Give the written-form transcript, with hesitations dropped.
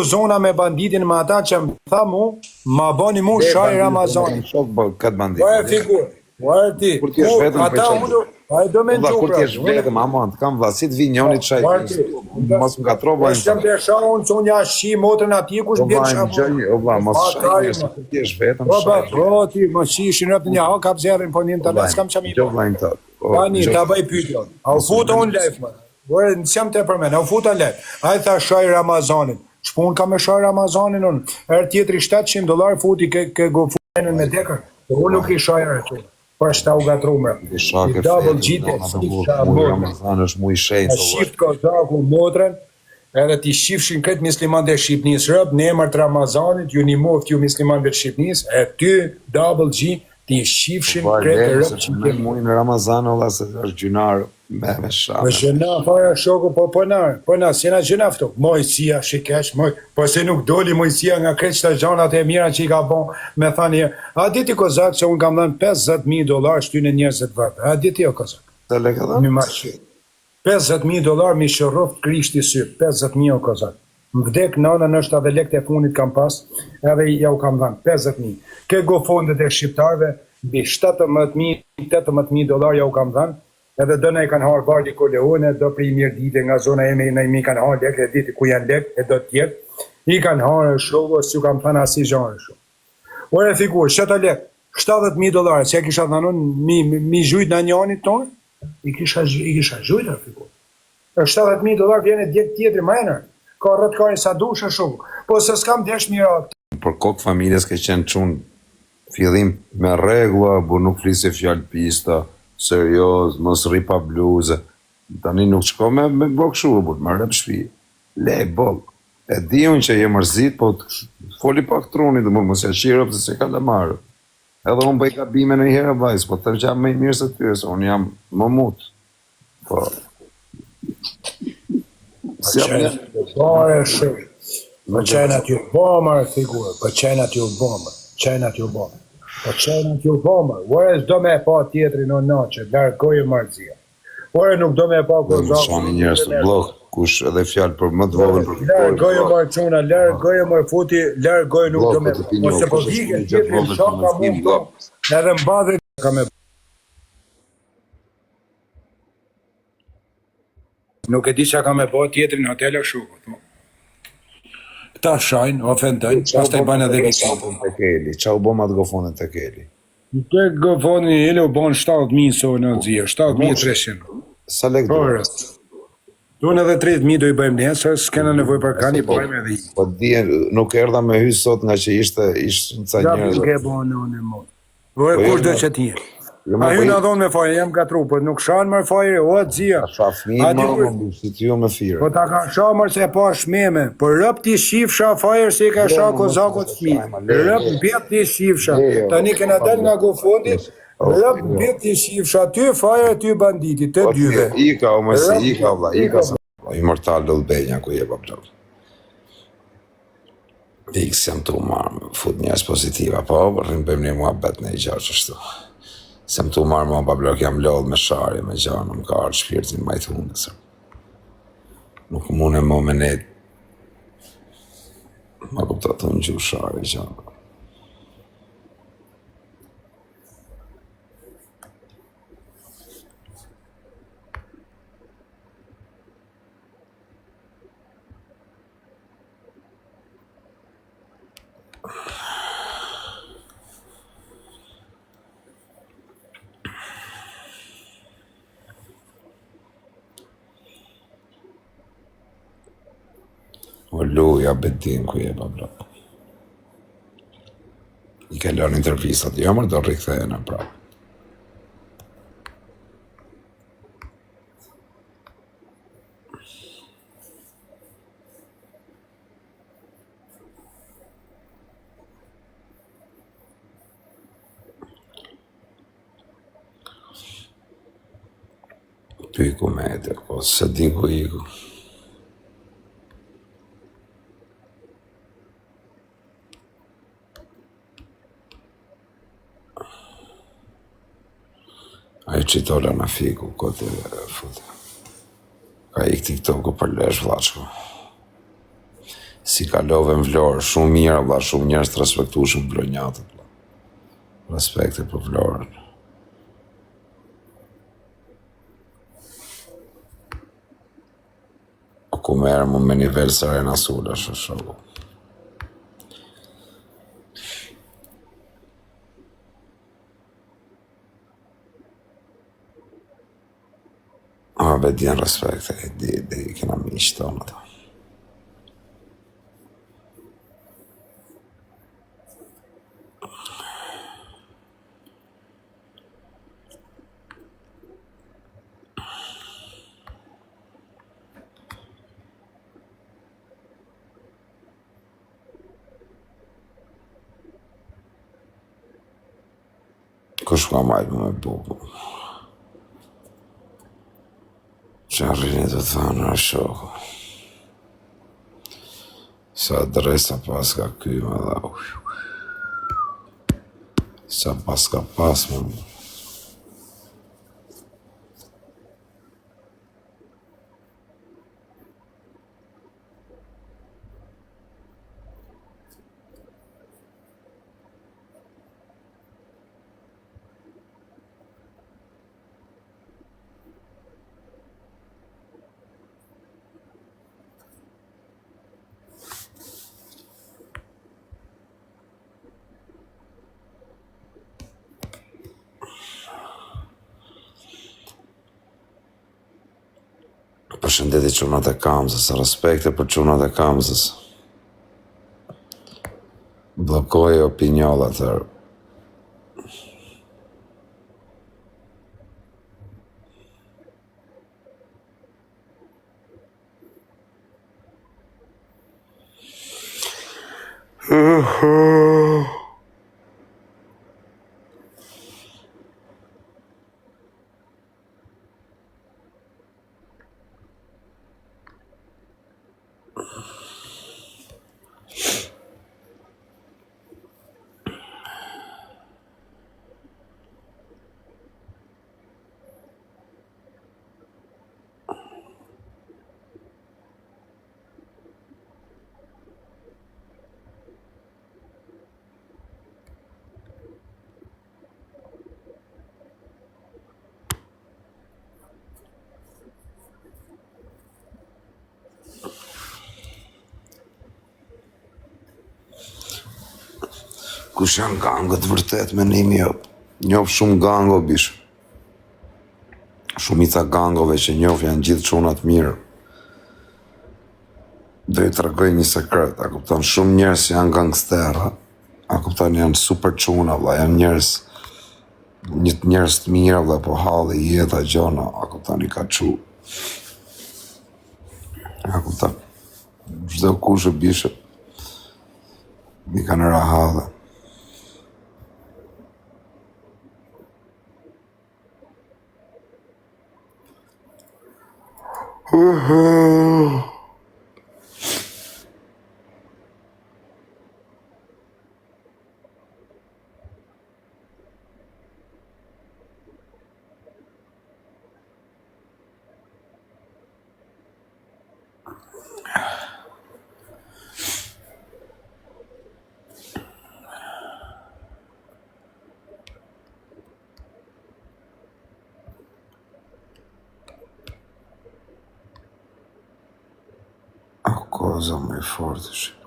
zona me banditin me ata që më tha mu, ma bani mu shaj Ramazani. Këtë bandit. Po e figur, po e ti. Kur t'jesh vetëm ata unë, a e do me në kur t'jesh vetëm, amant, kam vlasit vi njoni të shaj. Mos më katro bajnë. Shëm të shaj unë, që unë ja shi motrën ati, kush bjen shamu. Oba, mos shaj njështë, kur t'jesh vetëm, shaj. Oba, pro ti, më shishin rëpë një, kap zerën, po një në të lesë, kam që mi. Tani, ta bëj pytjon. A u futa unë lef, më. Bërë, nësjam të përmen, a u futa lef. A i tha shaj Ramazanin. Shpun ka me shaj Ramazanin unë. Erë tjetëri $700 futi ke gofunenën me dekër. Unë nuk i shaj erë. Për shta u gatrumë. I double gjite, si shta Ramazan është mu i shenjë. A shift kozaku motrën, edhe ti shifshin këtë misliman dhe Shqipnis rëbë, në emër të Ramazanit, ju një moft ju misliman dhe Shqipnis, e ty double G, ti shifshin këtë rëbë që në mujnë në Ramazan, ola se është gjynarë me shame. Më gjëna, fara shoku, po na, si na gjëna fëto, mojësia, shikesh, po se nuk doli mojësia nga kretë qëta gjanat e mira që i ka bon, me thani, a diti kozak që unë kam dhenë $50,000 shtyne njerëzit vërë, a diti o kozak? Të le ka dhe? Një marshë. $50,000 mi shëroft krishti sy, 50,000 o kozak. Më vdek nënën është edhe lekt e funit kam pas, edhe ja u kam dhenë, 50,000. Ke go fondet e shqiptarve, bi $17,000 ja u kam dhenë, edhe do në i kanë harë Bardi Koleone, do për i mirë dite nga zona e me në i mi kanë harë lek, e diti ku janë lek, e do tjetë, i kanë harë shumë, si ju kam thënë asi zhanë shumë. Ore figur, shëta lek, $70,000, se e kisha thënë mi zhujt në njënit tonë, i kisha zhujt në figur. $70,000 vjene djetë tjetëri majnër, ka rëtkari sa dushë shumë, po se s'kam desh mirat. Për kokë familjes ke qenë qunë fillim me regula, bu nuk flisi fjallë pista, serios, mos ripa bluze, tani nuk qko me bëk shu, me rep shpi, le, bëk, e di unë që je mërzit, po foli pak truni, dhe mos e qirëp të se ka le marë, edhe unë bëj gabime në i herë vajzë, po të jam me i mirë se tyre, se unë jam më mutë, po. Po qenat ju bomër, figurë, po qenat ju bomër, Po qenat ju bomër, ore s'do me pa tjetëri në naqë, largojë marzia. Ore nuk do me pa kozakë. Shani njërës të blokë, kush edhe fjallë për më të vogën për këtë. Largojë marquna, largojë marfuti, largojë nuk do me pa. Ose po vike tjetëri në shok ka mund të, edhe mbadhe ka me. Nuk e di që ka me pa tjetëri në hotel e shukët. Ta shajnë, ofendojnë, pas të i banë edhe vitë. Qa u bo ma të gofonën të keli? Të gofonën e ele u bonë 7,000 so në zirë, 7,300. Sa lek dhe? Unë edhe 30,000 do i bëjmë nesër, s'kena nevoj për kanë i bëjmë edhe i. Po dhije, nuk erdha me hysë sot nga që ishte në ca njërë. Ja, ke bo në unë e mod. Kush do që t'je? A ju në dhonë me fajrë, jam ka tru, po nuk shanë mërë fajrë, o atë zia. A shafmi më si t'ju me fire. Po ta ka shanë mërë se pa shmeme, po rëp t'i shifësha fajrë se ka shanë kozakot fmi. Rëp bjet t'i shifësha. Ta një kena del nga gofondit, rëp bjet t'i shifësha, ty fajrë, ty banditi, të dyve. Ika, o mësi, ika, vla, ika. Immortal Lëllbenja, ku je babdol. Vikës jam t'u marë, fut njës pozitiva, po, rrimë bëjmë një mua bet në i gjarë qështu. Se më t'u marë mua bablok jam lodhë me shari, me gjanë, më ka arë shpirtin majtë hundës. Nuk mune më me netë. Ma kupta të në gjuhë shari, gjanë. O luja bedin ku je babla. I ke lërë intervistat, jo mërë do rikthejnë prapë. Pyku me e ko se di ku iku. A i qitola në fiku, kote fute. Ka i këti këto ku për lesh vlaqko. Si kalove në Vlorë, shumë mirë, valla, shumë njerëz të respektueshëm vlorënjatët. Respekte për Vlorën. Ku merë më me nivel Serena Sula, shoku. Be djen respekte, di kena miqë tonë ata. Kush ka majtë me bubu? Që arrini të thënë në shoku. Sa dresa pas ka kyma dhe sa pas ka pas më. Përshëndetje çunat e Kamzës, respekte për çunat e Kamzës. Bllokoje opiniolat e kush janë gangët vërtet me nimi jop. Njof shumë gango bish. Shumica gangove që njof janë gjithë çunat mirë. Do i tregoj një sekret, a kupton, shumë njerëz janë gangstera, a kupton, janë super çuna, valla, janë njerëz të mirë, valla, po halli jeta gjona, a kupton, i ka çu. A kupton. Çdo kush e bishë i kanë rahalle. A cosa mai forte.